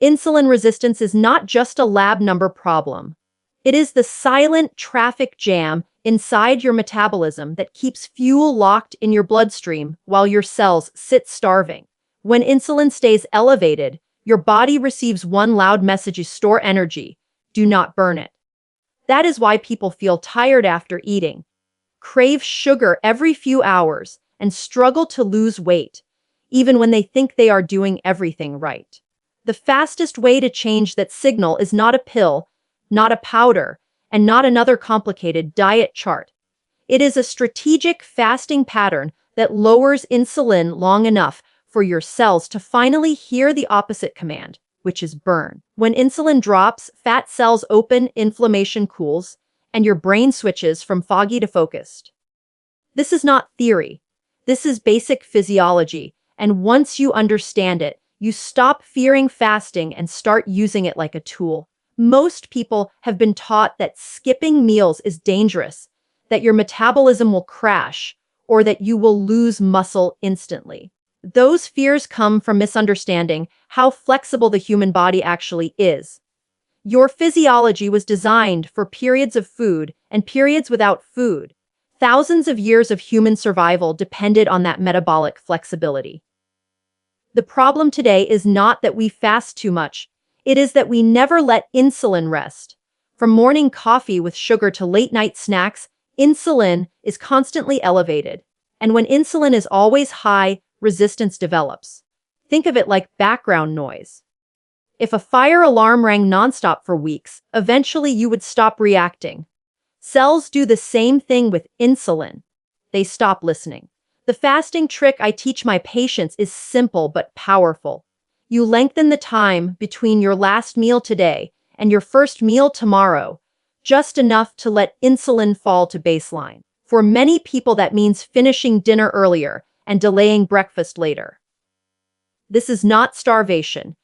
Insulin resistance is not just a lab number problem. It is the silent traffic jam inside your metabolism that keeps fuel locked in your bloodstream while your cells sit starving. When insulin stays elevated, your body receives one loud message: store energy, do not burn it. That is why people feel tired after eating, crave sugar every few hours, and struggle to lose weight, even when they think they are doing everything right. The fastest way to change that signal is not a pill, not a powder, and not another complicated diet chart. It is a strategic fasting pattern that lowers insulin long enough for your cells to finally hear the opposite command, which is burn. When insulin drops, fat cells open, inflammation cools, and your brain switches from foggy to focused. This is not theory. This is basic physiology, and once you understand it, you stop fearing fasting and start using it like a tool. Most people have been taught that skipping meals is dangerous, that your metabolism will crash, or that you will lose muscle instantly. Those fears come from misunderstanding how flexible the human body actually is. Your physiology was designed for periods of food and periods without food. Thousands of years of human survival depended on that metabolic flexibility. The problem today is not that we fast too much. It is that we never let insulin rest. From morning coffee with sugar to late-night snacks, insulin is constantly elevated. And when insulin is always high, resistance develops. Think of it like background noise. If a fire alarm rang nonstop for weeks, eventually you would stop reacting. Cells do the same thing with insulin. They stop listening. The fasting trick I teach my patients is simple but powerful. You lengthen the time between your last meal today and your first meal tomorrow, just enough to let insulin fall to baseline. For many people, that means finishing dinner earlier and delaying breakfast later. This is not starvation.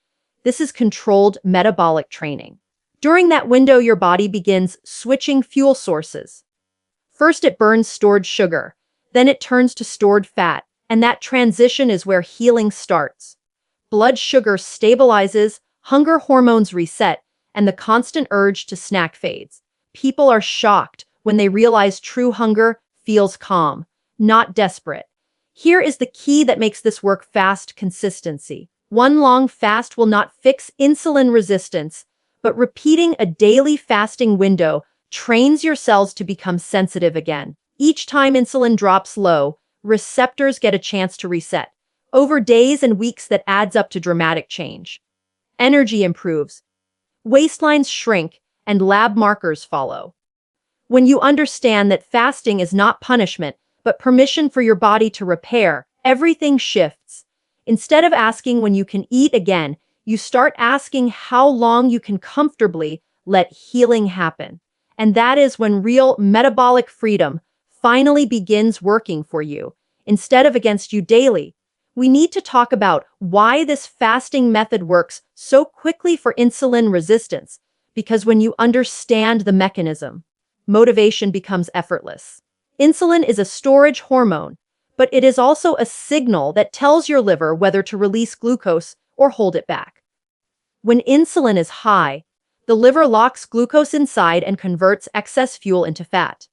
This is controlled metabolic training. During that window, your body begins switching fuel sources. First, it burns stored sugar. Then it turns to stored fat, and that transition is where healing starts. Blood sugar stabilizes, hunger hormones reset, and the constant urge to snack fades. People are shocked when they realize true hunger feels calm, not desperate. Here is the key that makes this work: fast consistency. One long fast will not fix insulin resistance, but repeating a daily fasting window trains your cells to become sensitive again. Each time insulin drops low, receptors get a chance to reset. Over days and weeks, that adds up to dramatic change. Energy improves, waistlines shrink, and lab markers follow. When you understand that fasting is not punishment, but permission for your body to repair, everything shifts. Instead of asking when you can eat again, you start asking how long you can comfortably let healing happen. And that is when real metabolic freedom finally begins working for you, instead of against you daily. We need to talk about why this fasting method works so quickly for insulin resistance, because when you understand the mechanism, motivation becomes effortless. Insulin is a storage hormone, but it is also a signal that tells your liver whether to release glucose or hold it back. When insulin is high, the liver locks glucose inside and converts excess fuel into fat.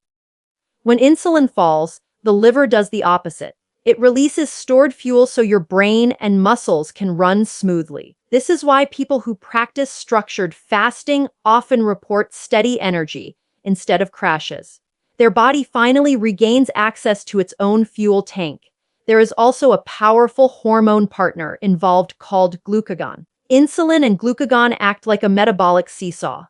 When insulin falls, the liver does the opposite. It releases stored fuel so your brain and muscles can run smoothly. This is why people who practice structured fasting often report steady energy instead of crashes. Their body finally regains access to its own fuel tank. There is also a powerful hormone partner involved called glucagon. Insulin and glucagon act like a metabolic seesaw.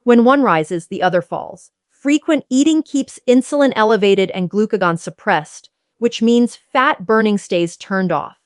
When one rises, the other falls. Frequent eating keeps insulin elevated and glucagon suppressed, which means fat burning stays turned off.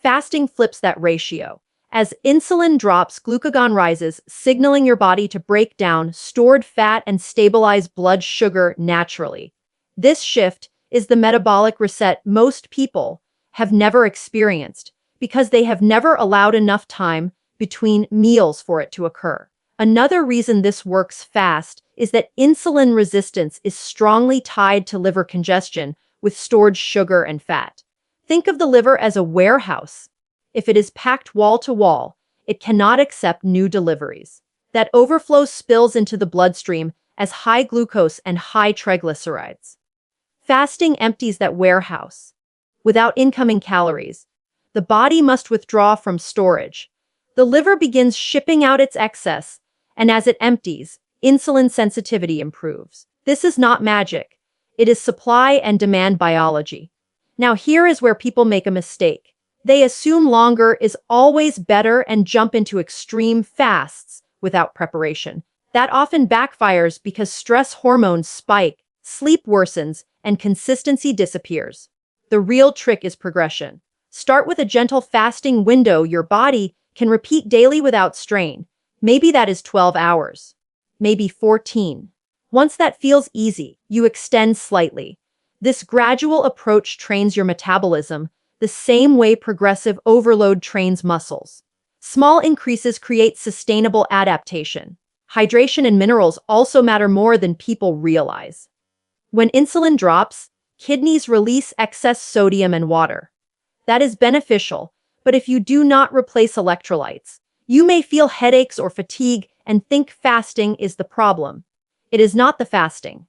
Fasting flips that ratio. As insulin drops, glucagon rises, signaling your body to break down stored fat and stabilize blood sugar naturally. This shift is the metabolic reset most people have never experienced because they have never allowed enough time between meals for it to occur. Another reason this works fast is that insulin resistance is strongly tied to liver congestion with stored sugar and fat. Think of the liver as a warehouse. If it is packed wall to wall, it cannot accept new deliveries. That overflow spills into the bloodstream as high glucose and high triglycerides. Fasting empties that warehouse. Without incoming calories, the body must withdraw from storage. The liver begins shipping out its excess, and as it empties, insulin sensitivity improves. This is not magic. It is supply and demand biology. Now here is where people make a mistake. They assume longer is always better and jump into extreme fasts without preparation. That often backfires because stress hormones spike, sleep worsens, and consistency disappears. The real trick is progression. Start with a gentle fasting window your body can repeat daily without strain. Maybe that is 12 hours. Maybe 14. Once that feels easy, you extend slightly. This gradual approach trains your metabolism the same way progressive overload trains muscles. Small increases create sustainable adaptation. Hydration and minerals also matter more than people realize. When insulin drops, kidneys release excess sodium and water. That is beneficial, but if you do not replace electrolytes, you may feel headaches or fatigue and think fasting is the problem. It is not the fasting.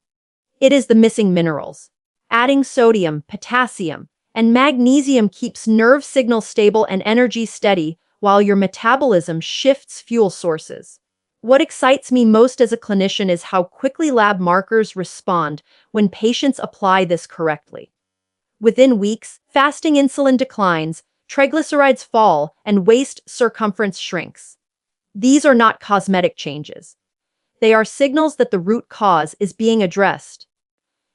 It is the missing minerals. Adding sodium, potassium, and magnesium keeps nerve signals stable and energy steady while your metabolism shifts fuel sources. What excites me most as a clinician is how quickly lab markers respond when patients apply this correctly. Within weeks, fasting insulin declines, triglycerides fall, and waist circumference shrinks. These are not cosmetic changes. They are signals that the root cause is being addressed.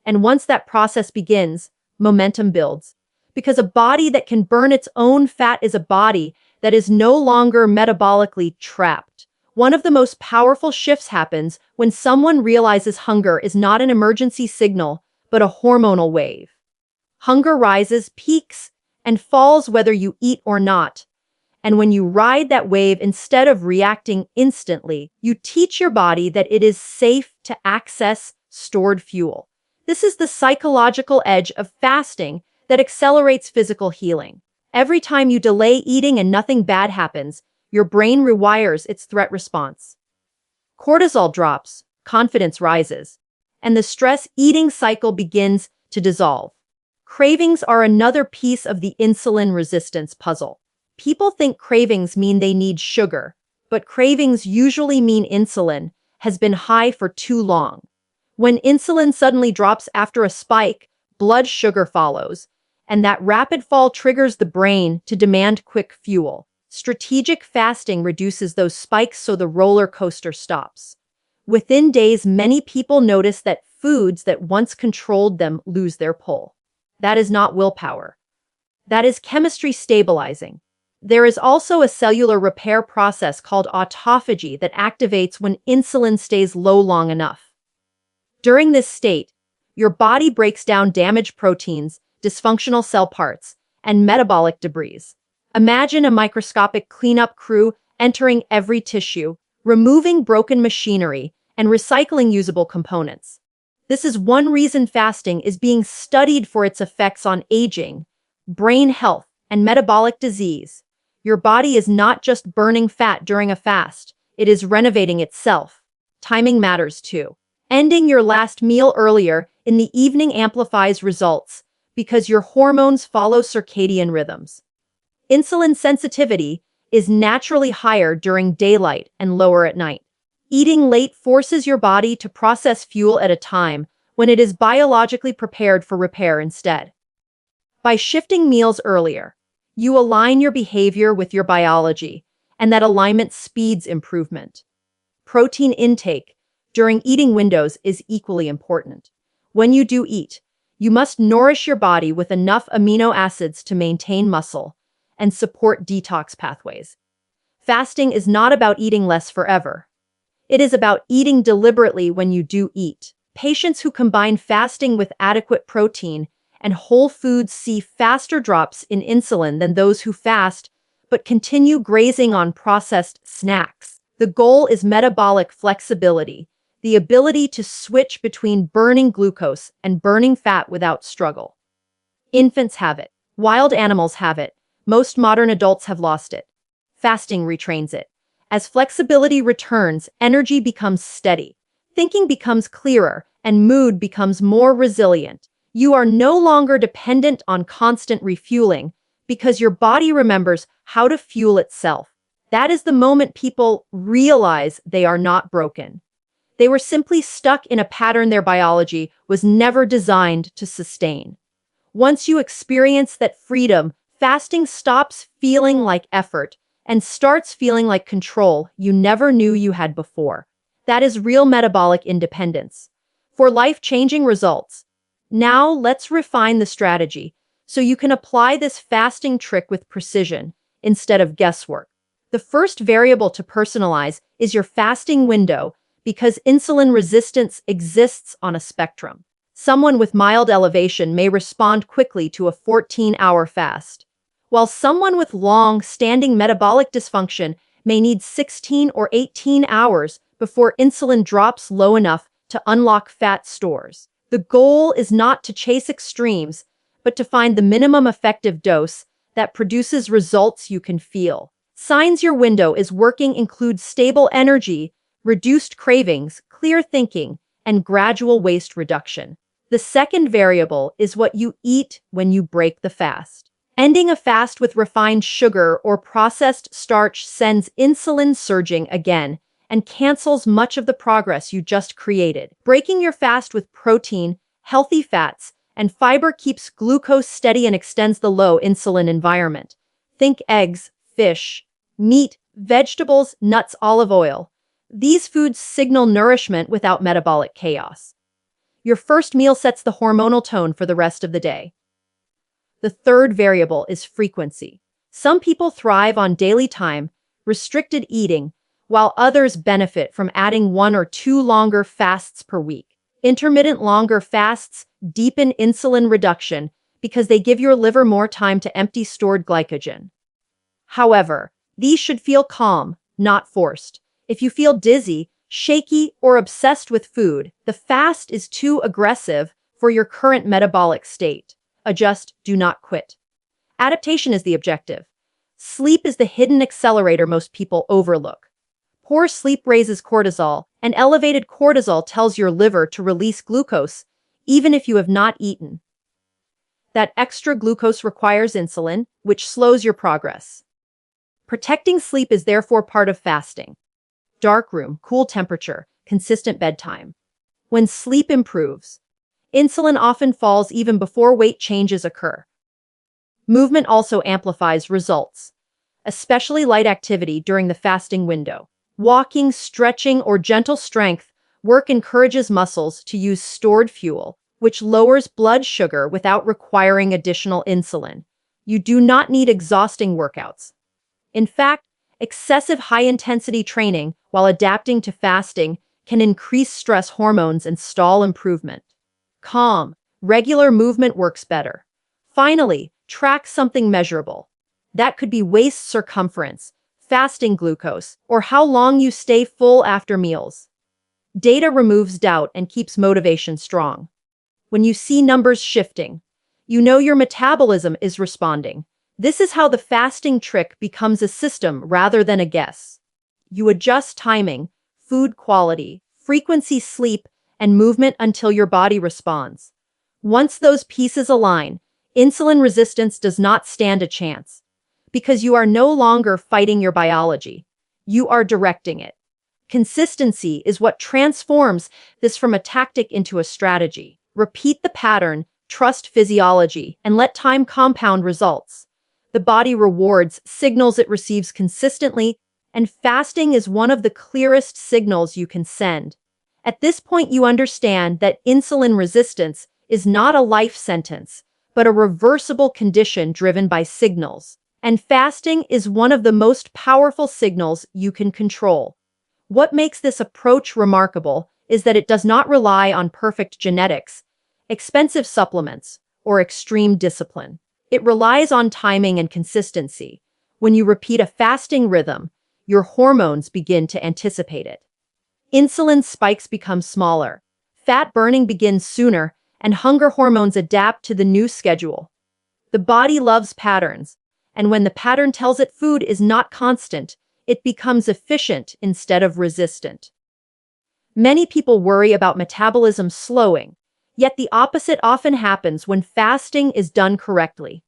And once that process begins, momentum builds. Because a body that can burn its own fat is a body that is no longer metabolically trapped. One of the most powerful shifts happens when someone realizes hunger is not an emergency signal, but a hormonal wave. Hunger rises, peaks, and falls whether you eat or not. And when you ride that wave instead of reacting instantly, you teach your body that it is safe to access stored fuel. This is the psychological edge of fasting that accelerates physical healing. Every time you delay eating and nothing bad happens, your brain rewires its threat response. Cortisol drops, confidence rises, and the stress eating cycle begins to dissolve. Cravings are another piece of the insulin resistance puzzle. People think cravings mean they need sugar, but cravings usually mean insulin has been high for too long. When insulin suddenly drops after a spike, blood sugar follows, and that rapid fall triggers the brain to demand quick fuel. Strategic fasting reduces those spikes so the roller coaster stops. Within days, many people notice that foods that once controlled them lose their pull. That is not willpower. That is chemistry stabilizing. There is also a cellular repair process called autophagy that activates when insulin stays low long enough. During this state, your body breaks down damaged proteins, dysfunctional cell parts, and metabolic debris. Imagine a microscopic cleanup crew entering every tissue, removing broken machinery, and recycling usable components. This is one reason fasting is being studied for its effects on aging, brain health, and metabolic disease. Your body is not just burning fat during a fast, it is renovating itself. Timing matters too. Ending your last meal earlier in the evening amplifies results because your hormones follow circadian rhythms. Insulin sensitivity is naturally higher during daylight and lower at night. Eating late forces your body to process fuel at a time when it is biologically prepared for repair instead. By shifting meals earlier, you align your behavior with your biology, and that alignment speeds improvement. Protein intake during eating windows is equally important. When you do eat, you must nourish your body with enough amino acids to maintain muscle and support detox pathways. Fasting is not about eating less forever. It is about eating deliberately when you do eat. Patients who combine fasting with adequate protein and whole foods see faster drops in insulin than those who fast but continue grazing on processed snacks. The goal is metabolic flexibility, the ability to switch between burning glucose and burning fat without struggle. Infants have it. Wild animals have it. Most modern adults have lost it. fasting retrains it. As flexibility returns, energy becomes steady. Thinking becomes clearer, and mood becomes more resilient. You are no longer dependent on constant refueling because your body remembers how to fuel itself. That is the moment people realize they are not broken. They were simply stuck in a pattern their biology was never designed to sustain. Once you experience that freedom, fasting stops feeling like effort and starts feeling like control you never knew you had before. That is real metabolic independence. For life-changing results, now let's refine the strategy so you can apply this fasting trick with precision instead of guesswork. The first variable to personalize is your fasting window because insulin resistance exists on a spectrum. Someone with mild elevation may respond quickly to a 14-hour fast, while someone with long-standing metabolic dysfunction may need 16 or 18 hours before insulin drops low enough to unlock fat stores. The goal is not to chase extremes, but to find the minimum effective dose that produces results you can feel. Signs your window is working include stable energy, reduced cravings, clear thinking, and gradual waste reduction. The second variable is what you eat when you break the fast. Ending a fast with refined sugar or processed starch sends insulin surging again and cancels much of the progress you just created. Breaking your fast with protein, healthy fats, and fiber keeps glucose steady and extends the low insulin environment. Think eggs, fish, meat, vegetables, nuts, olive oil. These foods signal nourishment without metabolic chaos. Your first meal sets the hormonal tone for the rest of the day. The third variable is frequency. Some people thrive on daily time, restricted eating, while others benefit from adding 1 or 2 longer fasts per week. Intermittent longer fasts deepen insulin reduction because they give your liver more time to empty stored glycogen. However, these should feel calm, not forced. If you feel dizzy, shaky, or obsessed with food, the fast is too aggressive for your current metabolic state. Adjust, do not quit. Adaptation is the objective. Sleep is the hidden accelerator most people overlook. Poor sleep raises cortisol, and elevated cortisol tells your liver to release glucose, even if you have not eaten. That extra glucose requires insulin, which slows your progress. Protecting sleep is therefore part of fasting. Dark room, cool temperature, consistent bedtime. When sleep improves, insulin often falls even before weight changes occur. Movement also amplifies results, especially light activity during the fasting window. Walking, stretching, or gentle strength work encourages muscles to use stored fuel, which lowers blood sugar without requiring additional insulin. You do not need exhausting workouts. In fact, excessive high-intensity training while adapting to fasting can increase stress hormones and stall improvement. Calm, regular movement works better. Finally, track something measurable. That could be waist circumference, fasting glucose, or how long you stay full after meals. Data removes doubt and keeps motivation strong. When you see numbers shifting, you know your metabolism is responding. This is how the fasting trick becomes a system rather than a guess. You adjust timing, food quality, frequency, sleep, and movement until your body responds. Once those pieces align, insulin resistance does not stand a chance. Because you are no longer fighting your biology. You are directing it. Consistency is what transforms this from a tactic into a strategy. Repeat the pattern, trust physiology, and let time compound results. The body rewards signals it receives consistently, and fasting is one of the clearest signals you can send. At this point, you understand that insulin resistance is not a life sentence, but a reversible condition driven by signals. And fasting is one of the most powerful signals you can control. What makes this approach remarkable is that it does not rely on perfect genetics, expensive supplements, or extreme discipline. It relies on timing and consistency. When you repeat a fasting rhythm, your hormones begin to anticipate it. Insulin spikes become smaller, fat burning begins sooner, and hunger hormones adapt to the new schedule. The body loves patterns, and when the pattern tells it food is not constant, it becomes efficient instead of resistant. Many people worry about metabolism slowing, yet the opposite often happens when fasting is done correctly.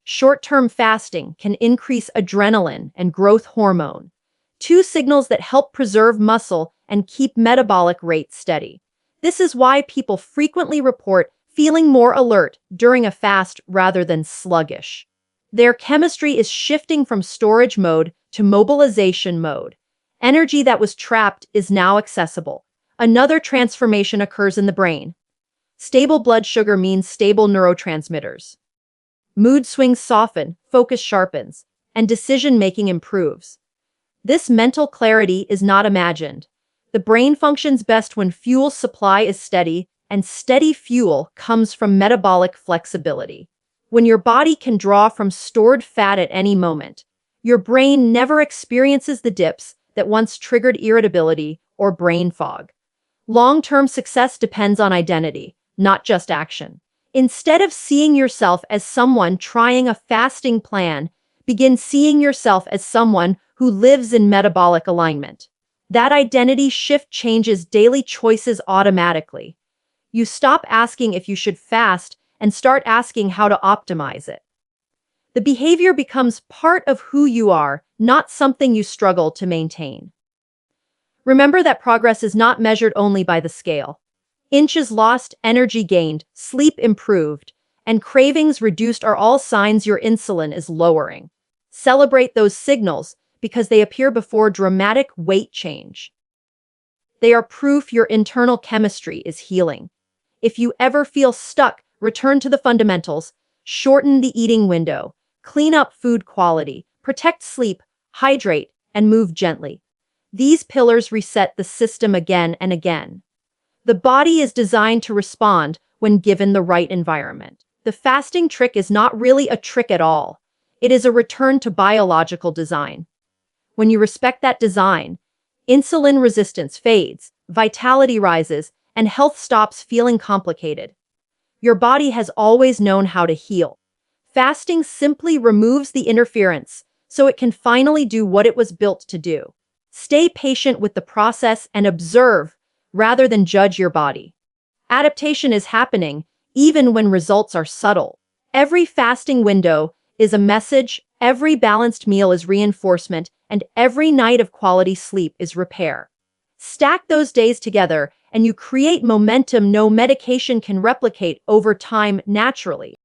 Short-term fasting can increase adrenaline and growth hormone, two signals that help preserve muscle and keep metabolic rates steady. This is why people frequently report feeling more alert during a fast rather than sluggish. Their chemistry is shifting from storage mode to mobilization mode. Energy that was trapped is now accessible. Another transformation occurs in the brain. Stable blood sugar means stable neurotransmitters. Mood swings soften, focus sharpens, and decision-making improves. This mental clarity is not imagined. The brain functions best when fuel supply is steady, and steady fuel comes from metabolic flexibility. When your body can draw from stored fat at any moment, your brain never experiences the dips that once triggered irritability or brain fog. Long-term success depends on identity, not just action. Instead of seeing yourself as someone trying a fasting plan, begin seeing yourself as someone who lives in metabolic alignment. That identity shift changes daily choices automatically. You stop asking if you should fast and start asking how to optimize it. The behavior becomes part of who you are, not something you struggle to maintain. Remember that progress is not measured only by the scale. Inches lost, energy gained, sleep improved, and cravings reduced are all signs your insulin is lowering. Celebrate those signals because they appear before dramatic weight change. They are proof your internal chemistry is healing. If you ever feel stuck, return to the fundamentals, shorten the eating window, clean up food quality, protect sleep, hydrate, and move gently. These pillars reset the system again and again. The body is designed to respond when given the right environment. The fasting trick is not really a trick at all. It is a return to biological design. When you respect that design, insulin resistance fades, vitality rises, and health stops feeling complicated. Your body has always known how to heal. Fasting simply removes the interference so it can finally do what it was built to do. Stay patient with the process and observe rather than judge your body. Adaptation is happening even when results are subtle. Every fasting window is a message, every balanced meal is reinforcement, and every night of quality sleep is repair. Stack those days together and you create momentum no medication can replicate over time naturally.